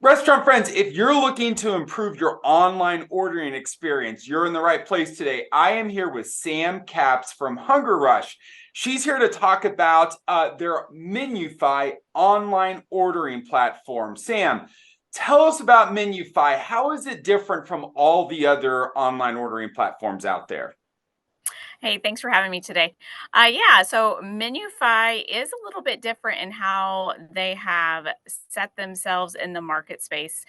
Restaurant friends, if you're looking to improve your online ordering experience, you're in the right place today. I am here with Sam Kaps from HungerRush. She's here to talk about their Menufy online ordering platform. Sam, tell us about Menufy. How is it different from all the other online ordering platforms out there? Hey, thanks for having me today. Yeah, so Menufy is a little bit different in how they have set themselves in the market space.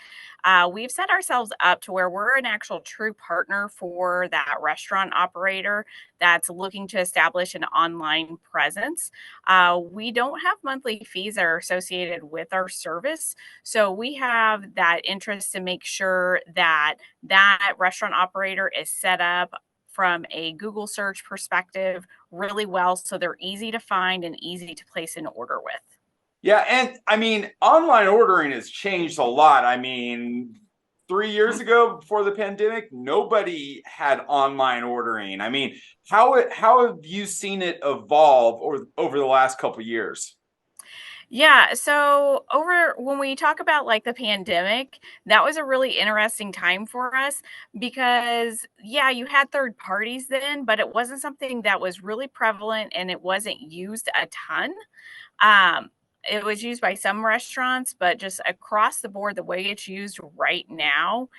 We've set ourselves up to where we're an actual true partner for that restaurant operator that's looking to establish an online presence. We don't have monthly fees that are associated with our service. So we have that interest to make sure that that restaurant operator is set up from a Google search perspective really well so they're easy to find and easy to place an order with. Yeah, and I mean, online ordering has changed a lot. I mean, 3 years ago, before the pandemic, nobody had online ordering. I mean, how have you seen it evolve over the last couple years? Yeah, so over when we talk about like the pandemic, that was a really interesting time for us because yeah, you had third parties then, but it wasn't something that was really prevalent and it wasn't used a ton. Um, it was used by some restaurants, but just across the board, the way it's used right now,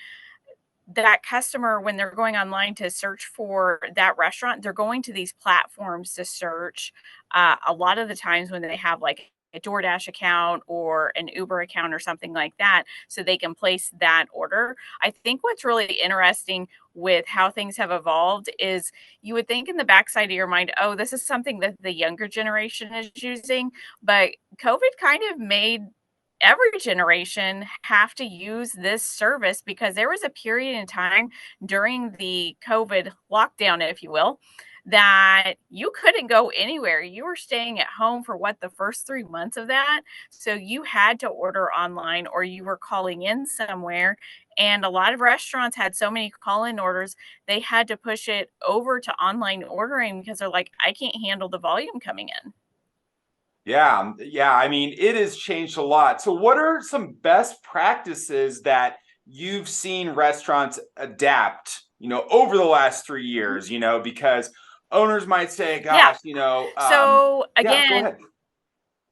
that customer, when they're going online to search for that restaurant, they're going to these platforms to search. A lot of the times when they have like a DoorDash account or an Uber account or something like that, so they can place that order. I think what's really interesting with how things have evolved is you would think in the backside of your mind, oh, this is something that the younger generation is using. But COVID kind of made every generation have to use this service because there was a period in time during the COVID lockdown, if you will, that you couldn't go anywhere. You were staying at home for what the first 3 months of that. So you had to order online or you were calling in somewhere. And a lot of restaurants had so many call in orders, they had to push it over to online ordering because they're like, I can't handle the volume coming in. Yeah. I mean, it has changed a lot. So, what are some best practices that you've seen restaurants adapt, over the last 3 years, because owners might say, Yeah. gosh, So yeah, go again, ahead.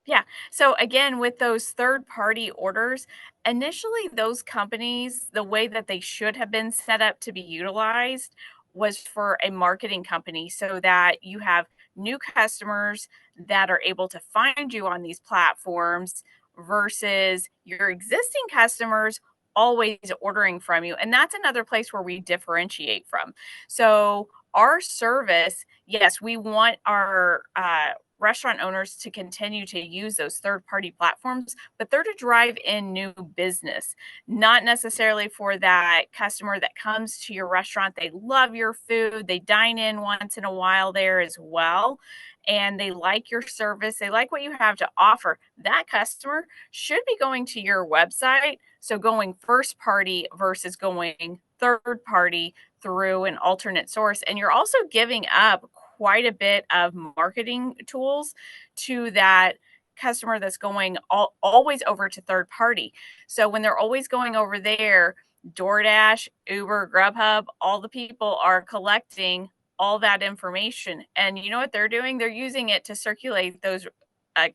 Yeah. So again, with those third party orders, initially those companies, the way that they should have been set up to be utilized was for a marketing company so that you have new customers that are able to find you on these platforms versus your existing customers always ordering from you. And that's another place where we differentiate from. So our service, yes, we want our restaurant owners to continue to use those third party platforms, but they're to drive in new business, not necessarily for that customer that comes to your restaurant. They love your food, they dine in once in a while there as well. And they like your service, they like what you have to offer. That customer should be going to your website. So, going first party versus going third party through an alternate source. And you're also giving up quite a bit of marketing tools to that customer that's going always over to third party. So when they're always going over there, DoorDash, Uber, Grubhub, all the people are collecting all that information. And you know what they're doing? They're using it to circulate those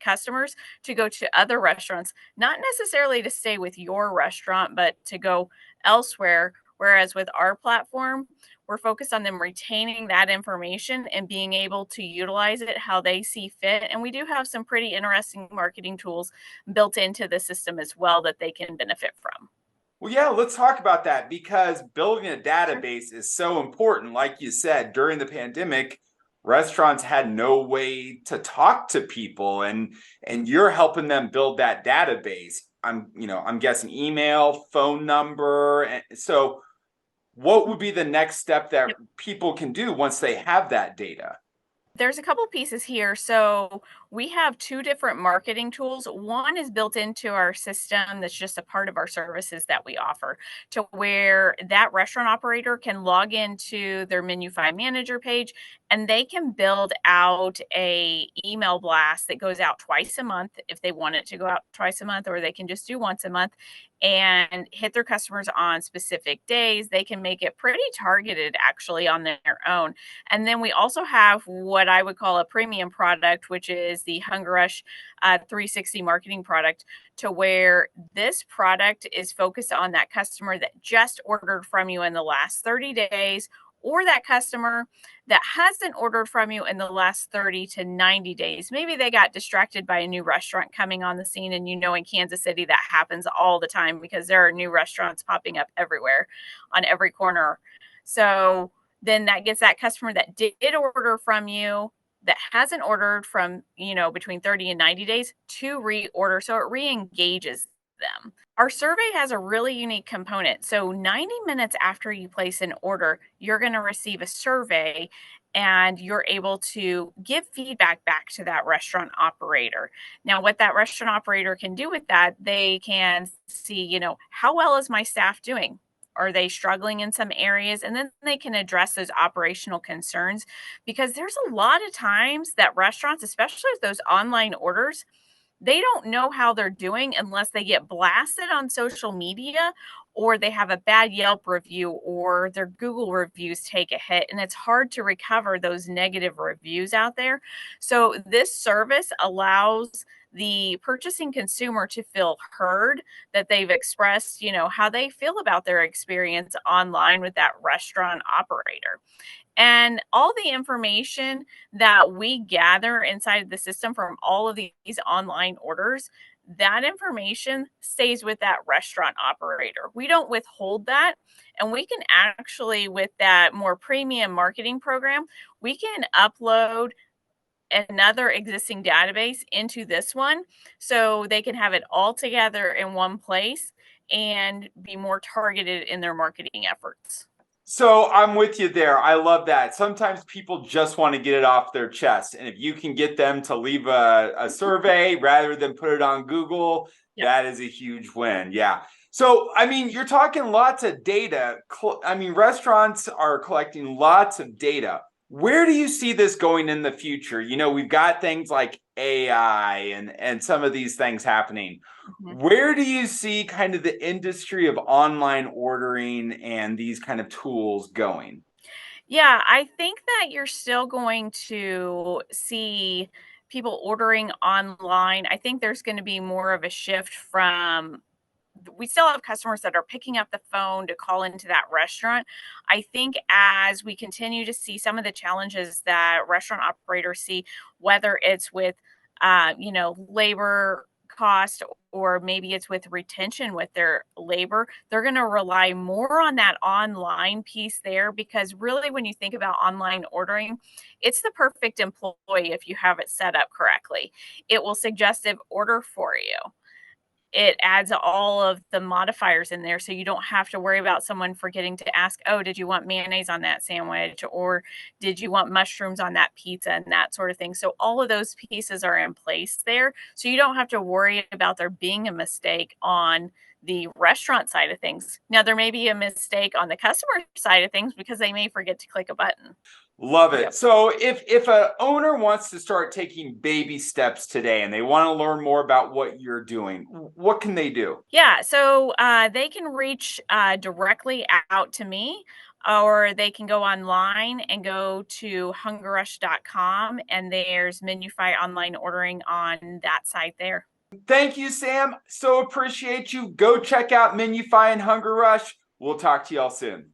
customers to go to other restaurants, not necessarily to stay with your restaurant, but to go elsewhere. Whereas with our platform, we're focused on them retaining that information and being able to utilize it how they see fit. And we do have some pretty interesting marketing tools built into the system as well that they can benefit from. Well, yeah, let's talk about that because building a Sure. database is so important. Like you said, during the pandemic, restaurants had no way to talk to people and you're helping them build that database. I'm guessing email, phone number. And so what would be the next step that people can do once they have that data? There's a couple pieces here. So We have two different marketing tools. One is built into our system that's just a part of our services that we offer, to where that restaurant operator can log into their Menufy manager page and they can build out a email blast that goes out twice a month if they want it to go out twice a month, or they can just do once a month and hit their customers on specific days. They can make it pretty targeted actually on their own. And then we also have what I would call a premium product, which is the HungerRush 360 marketing product, to where this product is focused on that customer that just ordered from you in the last 30 days, or that customer that hasn't ordered from you in the last 30 to 90 days. Maybe they got distracted by a new restaurant coming on the scene. And in Kansas City, that happens all the time because there are new restaurants popping up everywhere on every corner. So then that gets that customer that did order from you, that hasn't ordered from, between 30 and 90 days, to reorder. So it re-engages them. Our survey has a really unique component. So 90 minutes after you place an order, you're going to receive a survey and you're able to give feedback back to that restaurant operator. Now, what that restaurant operator can do with that, they can see, how well is my staff doing? Are they struggling in some areas? And then they can address those operational concerns, because there's a lot of times that restaurants, especially with those online orders, they don't know how they're doing unless they get blasted on social media, or they have a bad Yelp review, or their Google reviews take a hit, and it's hard to recover those negative reviews out there. So this service allows the purchasing consumer to feel heard, that they've expressed, how they feel about their experience online with that restaurant operator. And all the information that we gather inside of the system from all of these online orders, that information stays with that restaurant operator. We don't withhold that. And we can actually, with that more premium marketing program, we can upload another existing database into this one, so they can have it all together in one place and be more targeted in their marketing efforts. So I'm with you there. I love that. Sometimes people just want to get it off their chest. And if you can get them to leave a survey rather than put it on Google, Yep. That is a huge win. Yeah. So, you're talking lots of data. Restaurants are collecting lots of data. Where do you see this going in the future? We've got things like AI and some of these things happening. Mm-hmm. Where do you see kind of the industry of online ordering and these kind of tools going? Yeah, I think that you're still going to see people ordering online. I think there's going to be more of a shift from, we still have customers that are picking up the phone to call into that restaurant. I think as we continue to see some of the challenges that restaurant operators see, whether it's with, labor cost, or maybe it's with retention with their labor, they're going to rely more on that online piece there, because really, when you think about online ordering, it's the perfect employee if you have it set up correctly. It will suggestive order for you. It adds all of the modifiers in there, so you don't have to worry about someone forgetting to ask, oh, did you want mayonnaise on that sandwich, or did you want mushrooms on that pizza, and that sort of thing. So all of those pieces are in place there, so you don't have to worry about there being a mistake on the restaurant side of things. Now, there may be a mistake on the customer side of things because they may forget to click a button. Love it. Yep. So if an owner wants to start taking baby steps today and they want to learn more about what you're doing, what can they do? Yeah, so they can reach directly out to me, or they can go online and go to HungerRush.com, and there's Menufy online ordering on that site there. Thank you, Sam. So appreciate you. Go check out Menufy and HungerRush. We'll talk to y'all soon.